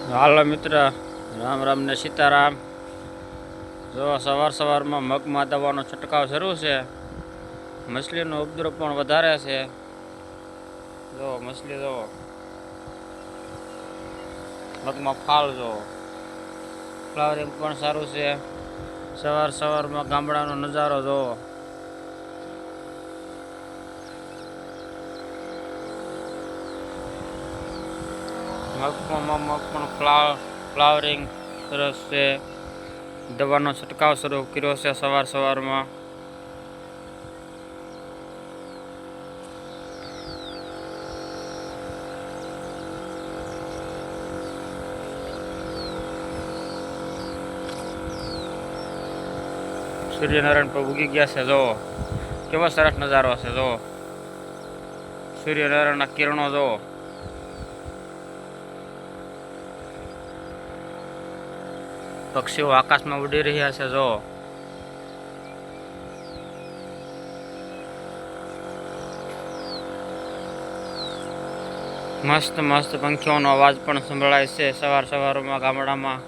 હાલો મિત્ર, રામ રામ ને સીતારામ. જો સવારમાં મગમાં દવાનો છંટકાવ શરૂ છે. મછલીનો ઉપદ્રવ પણ વધારે છે. જો મછલી જો મગમાં ફાલ જો ફ્લાવરિંગ પણ સારું છે. સવારમાં ગામડાનો નજારો જોવો. મગ પણ ફ્લાવરિંગ સરસ છે. દવાનો છંટકાવ શરૂ કર્યો છે સવારમાં. સૂર્યનારાયણ પર ઉગી ગયા છે. જો કેવો સરસ નજારો છે. જો સૂર્યનારાયણના કિરણો જો. પક્ષીઓ આકાશમાં ઉડી રહ્યા છે. જો મસ્ત પંખીઓનો અવાજ પણ સંભળાય છે સવારમાં ગામડામાં.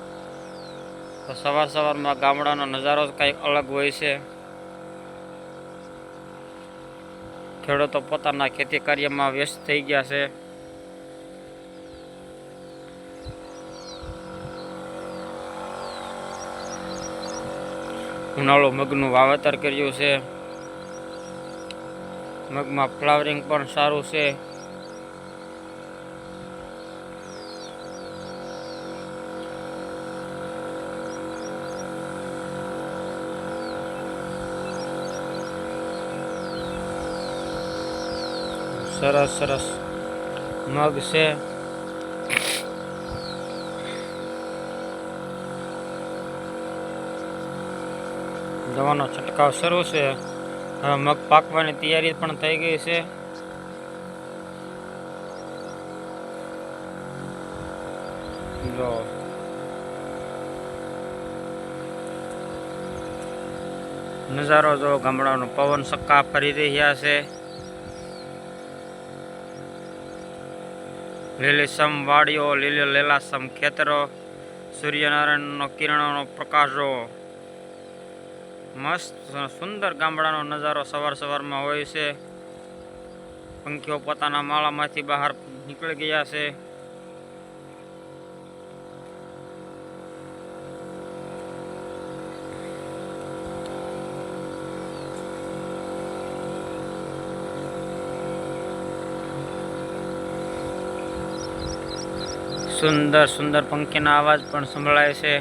તો સવારમાં ગામડાનો નજારો જ કંઈક અલગ હોય છે. ખેડૂતો પોતાના ખેતી કાર્યમાં વ્યસ્ત થઈ ગયા છે. ઉનાળુ મગનું વાવેતર કર્યું છે. મગમાં ફ્લાવરિંગ પણ સારું છે. સરસ મગ છે. દવાનો છંટકાવ શરૂ છે. હવે મગ પાકવાની તૈયારી પણ થઈ ગઈ છે. જો નજારો જો ગામડાનો. પવન સક્કા ફરી રહ્યા છે. લીલીછમ વાડીઓ, લીલાછમ ખેતરો, સૂર્યનારાયણનો કિરણોનો પ્રકાશ જો. મસ્ત સુંદર ગામડાનો નજારો સવારમાં હોય છે. પંખીઓ પોતાના માળામાંથી બહાર નીકળી ગયા છે. સુંદર પંખીના અવાજ પણ સંભળાય છે.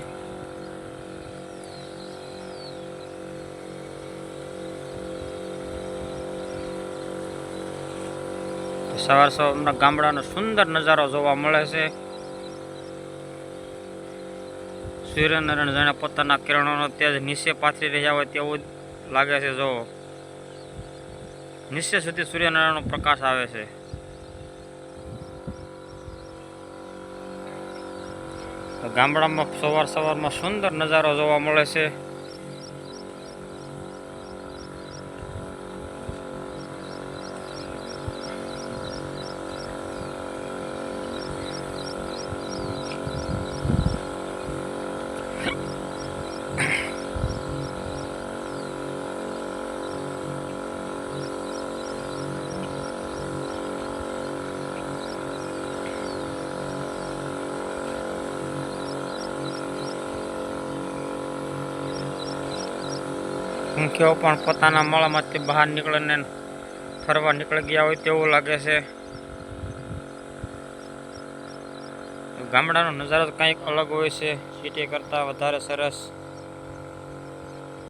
સવારમાં ગામડાનો સુંદર નજારો જોવા મળે છે. સૂર્યનારાયણ જાણે પોતાના કિરણોનો તેજ નીચે પાથરી રહ્યા હોય તેવું લાગે છે. જો નીચે સુધી સૂર્યનારાયણનો પ્રકાશ આવે છે. ગામડામાં સવારમાં સુંદર નજારો જોવા મળે છે. પંખીઓ પણ પોતાના માળામાંથી બહાર નીકળીને ફરવા નીકળી ગયા હોય તેવું લાગે છે. ગામડાનો નજારો કંઈક અલગ હોય છે. સિટી કરતાં વધારે સરસ.